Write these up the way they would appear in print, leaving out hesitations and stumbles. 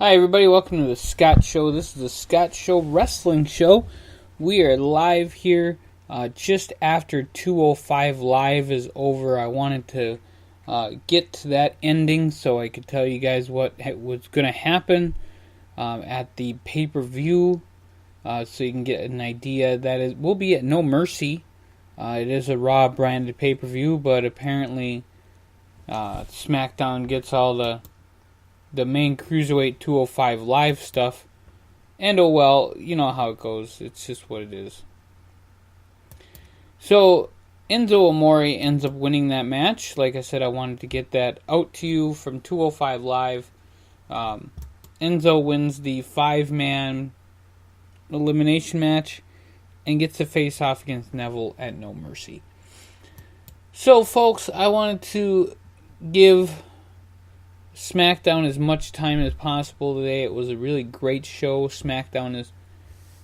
Hi everybody, welcome to the Scott Show. This is the Scott Show Wrestling Show. We are live here just after 205 Live is over. I wanted to get to that ending so I could tell you guys what was going to happen at the pay-per-view so you can get an idea. That we'll be at No Mercy. It is a Raw branded pay-per-view, but apparently SmackDown gets all the main Cruiserweight 205 Live stuff. And oh well, you know how it goes. It's just what it is. So, Enzo Amore ends up winning that match. Like I said, I wanted to get that out to you from 205 Live. Enzo wins the 5-man elimination match and gets to face off against Neville at No Mercy. So, folks, I wanted to give SmackDown as much time as possible today. It was a really great show. SmackDown is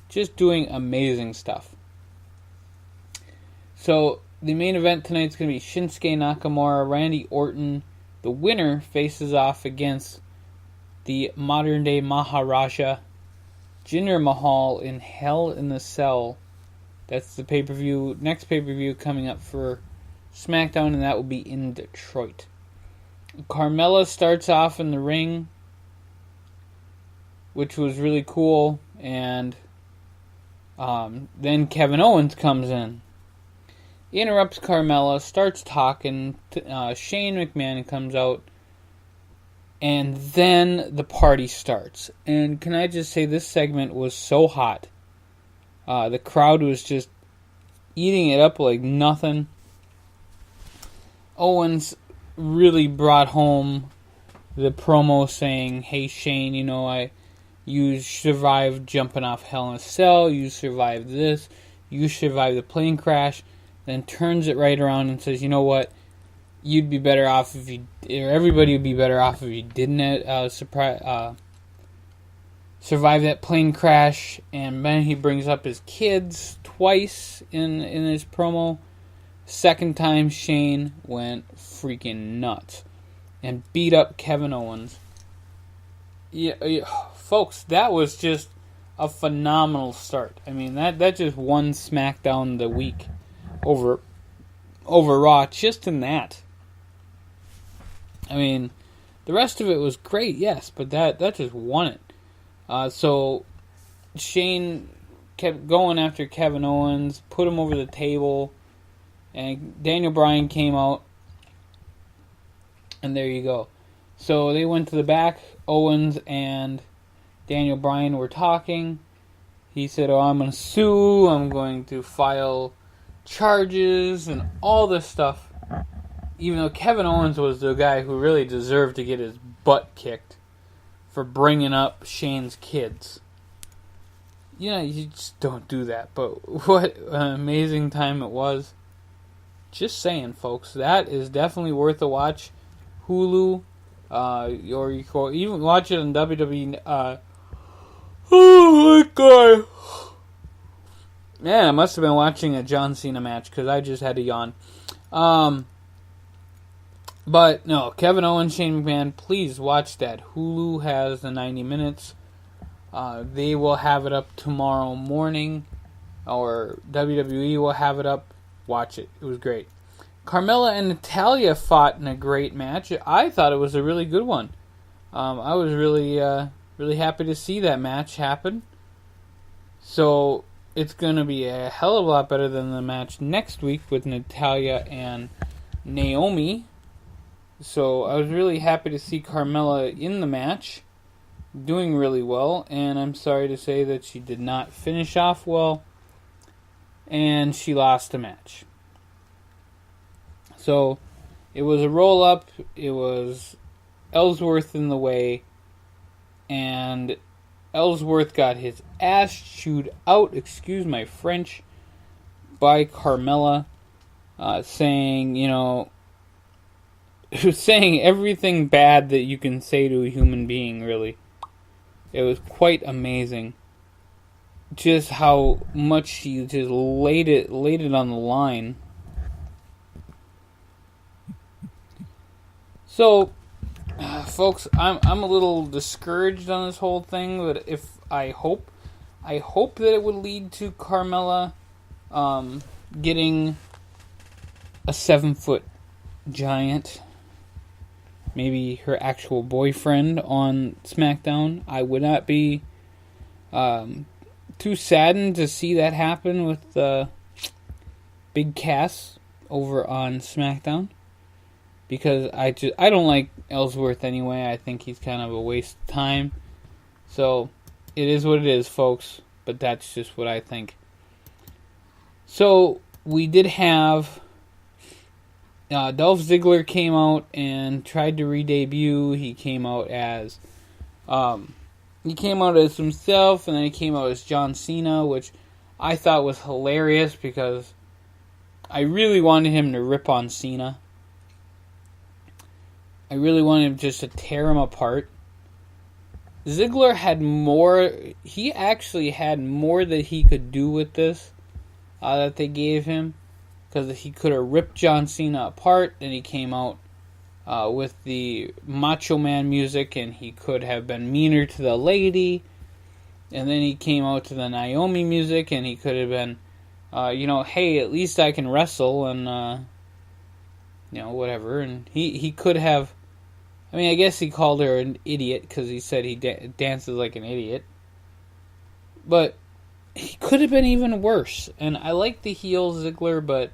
just doing amazing stuff. So, the main event tonight is going to be Shinsuke Nakamura, Randy Orton. The winner faces off against the modern-day Maharaja, Jinder Mahal, in Hell in the Cell. That's the pay-per-view, next pay-per-view coming up for SmackDown, and that will be in Detroit. Carmella starts off in the ring, which was really cool, and then Kevin Owens comes in. He interrupts Carmella, starts talking, Shane McMahon comes out, and then the party starts. And can I just say, this segment was so hot. The crowd was just eating it up like nothing. Owens really brought home the promo saying, hey Shane, you survived jumping off Hell in a Cell, you survived this, you survived the plane crash, then turns it right around and says, you know what, you'd be better off if you, or everybody would be better off if you didn't survive that plane crash. And then he brings up his kids twice in his promo. Second time, Shane went freaking nuts and beat up Kevin Owens. Yeah, folks, that was just a phenomenal start. I mean, that just won SmackDown the week over Raw, just in that. I mean, the rest of it was great, yes, but that just won it. So Shane kept going after Kevin Owens, put him over the table, and Daniel Bryan came out, and there you go. So they went to the back. Owens and Daniel Bryan were talking. He said, I'm going to sue, I'm going to file charges, and all this stuff. Even though Kevin Owens was the guy who really deserved to get his butt kicked for bringing up Shane's kids. You just don't do that. But what an amazing time it was. Just saying, folks, that is definitely worth a watch. Hulu, or you can even watch it on WWE. Oh my god. Man, I must have been watching a John Cena match because I just had to yawn. But no, Kevin Owens, Shane McMahon, please watch that. Hulu has the 90 minutes. They will have it up tomorrow morning, or WWE will have it up. Watch it. It was great. Carmella and Natalya fought in a great match. I thought it was a really good one. I was really happy to see that match happen. So it's going to be a hell of a lot better than the match next week with Natalya and Naomi. So I was really happy to see Carmella in the match, doing really well. And I'm sorry to say that she did not finish off well, and she lost the match. So, it was a roll-up, it was Ellsworth in the way, and Ellsworth got his ass chewed out, excuse my French, by Carmella, saying, saying everything bad that you can say to a human being, really. It was quite amazing. Just how much she just laid it on the line. So, folks, I'm a little discouraged on this whole thing, but I hope that it would lead to Carmella getting a 7-foot giant, maybe her actual boyfriend on SmackDown. I would not be too saddened to see that happen with Big Cass over on SmackDown, because I don't like Ellsworth anyway. I think he's kind of a waste of time. So it is what it is, folks. But that's just what I think. So we did have Dolph Ziggler came out and tried to re-debut. He came out as himself, and then he came out as John Cena, which I thought was hilarious because I really wanted him to rip on Cena. I really wanted him just to tear him apart. Ziggler had more. He actually had more that he could do with this that they gave him, because he could have ripped John Cena apart, and he came out with the Macho Man music, and he could have been meaner to the lady, and then he came out to the Naomi music, and he could have been, hey, at least I can wrestle, and whatever. And he could have. I mean, I guess he called her an idiot because he said he dances like an idiot. But he could have been even worse. And I like the heel Ziggler, but,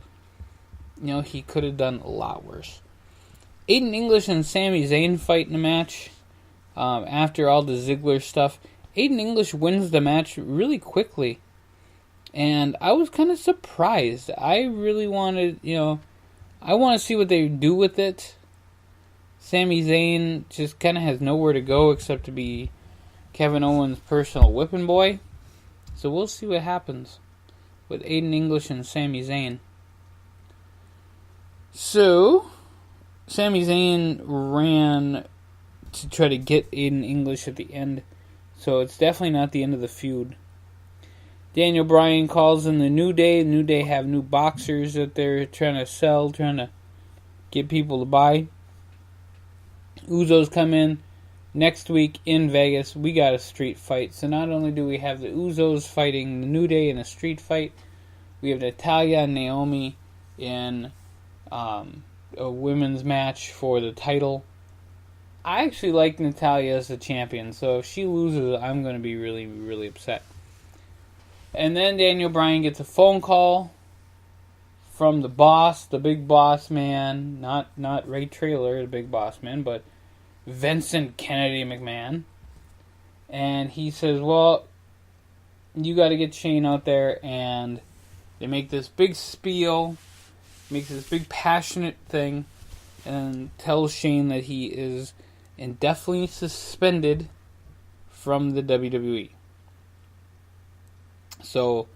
he could have done a lot worse. Aiden English and Sami Zayn fight in a match. After all the Ziggler stuff, Aiden English wins the match really quickly. And I was kind of surprised. I really wanted, I want to see what they do with it. Sami Zayn just kind of has nowhere to go except to be Kevin Owens' personal whipping boy. So we'll see what happens with Aiden English and Sami Zayn. So, Sami Zayn ran to try to get Aiden English at the end. So it's definitely not the end of the feud. Daniel Bryan calls in the New Day. The New Day have new boxers that they're trying to sell, trying to get people to buy. Usos come in next week in Vegas. We got a street fight. So not only do we have the Usos fighting the New Day in a street fight, we have Natalya and Naomi in a women's match for the title. I actually like Natalya as the champion, so if she loses, I'm going to be really, really upset. And then Daniel Bryan gets a phone call from the boss, the big boss man, not Ray Traylor, the big boss man, but Vincent Kennedy McMahon. And he says, well, you got to get Shane out there, and they make this big spiel, makes this big passionate thing, and tells Shane that he is indefinitely suspended from the WWE. So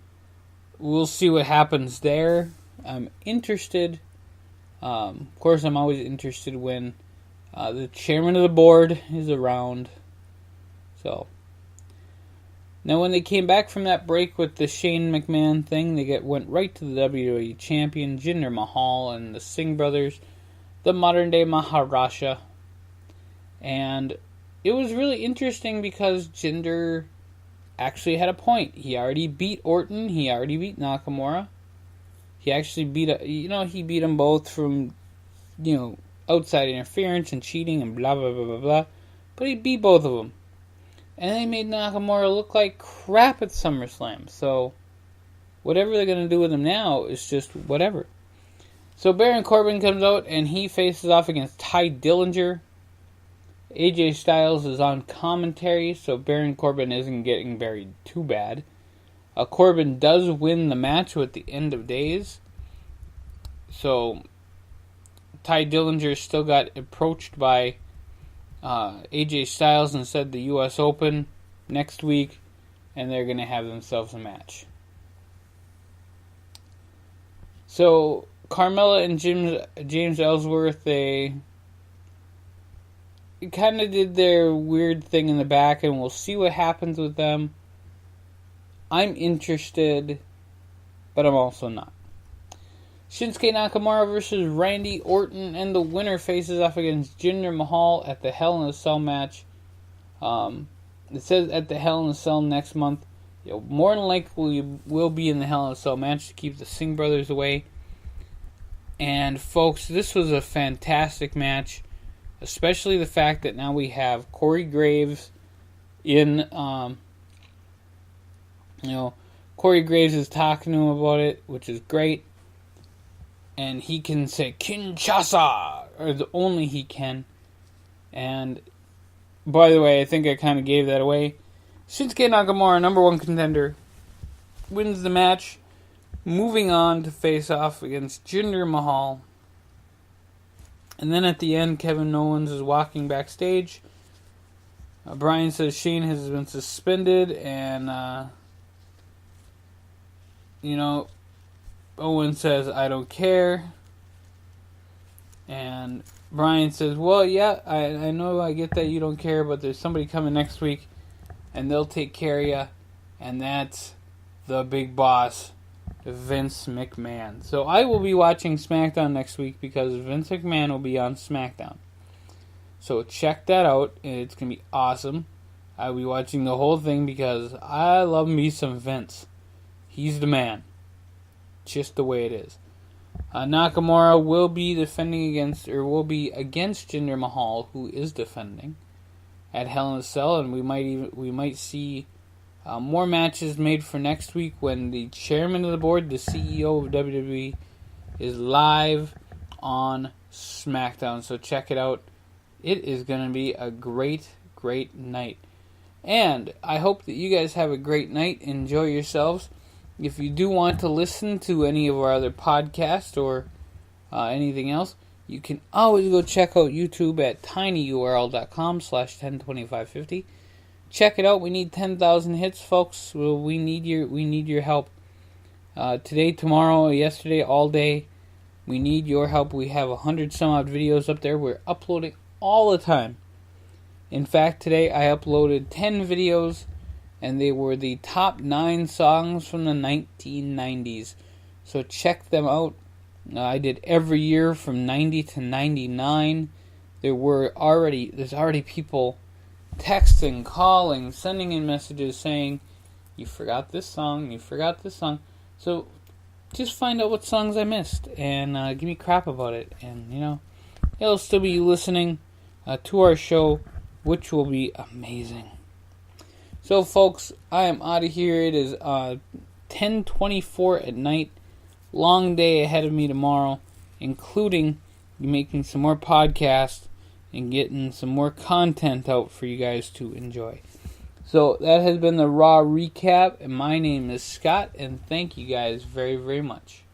we'll see what happens there. I'm interested. Of course, I'm always interested when the chairman of the board is around. So now, when they came back from that break with the Shane McMahon thing, they went right to the WWE champion Jinder Mahal and the Singh brothers, the modern day Maharaja. And it was really interesting because Jinder actually had a point. He already beat Orton. He already beat Nakamura. He actually he beat them both from, outside interference and cheating and blah, blah, blah, blah, blah. But he beat both of them. And they made Nakamura look like crap at SummerSlam. So, whatever they're going to do with him now is just whatever. So, Baron Corbin comes out and he faces off against Ty Dillinger. AJ Styles is on commentary, so Baron Corbin isn't getting buried too bad. Corbin does win the match at the end of days. So, Ty Dillinger still got approached by AJ Styles and said the U.S. Open next week, and they're going to have themselves a match. So, Carmella and James Ellsworth, they kind of did their weird thing in the back, and we'll see what happens with them. I'm interested, but I'm also not. Shinsuke Nakamura versus Randy Orton, and the winner faces off against Jinder Mahal at the Hell in a Cell match. It says at the Hell in a Cell next month. More than likely will be in the Hell in a Cell match to keep the Singh brothers away. And folks, this was a fantastic match, especially the fact that now we have Corey Graves in. Corey Graves is talking to him about it, which is great. And he can say Kinshasa, or only he can. And by the way, I think I kind of gave that away. Shinsuke Nakamura, number one contender, wins the match, moving on to face off against Jinder Mahal. And then at the end, Kevin Owens is walking backstage. Brian says Shane has been suspended, and Owen says, I don't care. And Brian says, well, yeah, I know, I get that you don't care, but there's somebody coming next week, and they'll take care of you. And that's the big boss, Vince McMahon. So I will be watching SmackDown next week because Vince McMahon will be on SmackDown. So check that out. It's going to be awesome. I'll be watching the whole thing because I love me some Vince. He's the man. Just the way it is. Nakamura will be against Jinder Mahal, who is defending at Hell in a Cell, and we might see more matches made for next week when the chairman of the board, the CEO of WWE, is live on SmackDown. So check it out. It is going to be a great, great night. And I hope that you guys have a great night. Enjoy yourselves. If you do want to listen to any of our other podcasts or anything else, you can always go check out YouTube at tinyurl.com/102550. Check it out. We need 10,000 hits, folks. We need your help. Today, tomorrow, yesterday, all day. We need your help. We have 100 some odd videos up there. We're uploading all the time. In fact, today I uploaded 10 videos, and they were the top 9 songs from the 1990s. So check them out. I did every year from 90 to 99. There's already people texting, calling, sending in messages saying, you forgot this song, you forgot this song. So just find out what songs I missed and give me crap about it. And, you'll still be listening to our show, which will be amazing. So, folks, I am out of here. It is 10:24 at night. Long day ahead of me tomorrow, including making some more podcasts and getting some more content out for you guys to enjoy. So, that has been the Raw Recap, and my name is Scott, and thank you guys very, very much.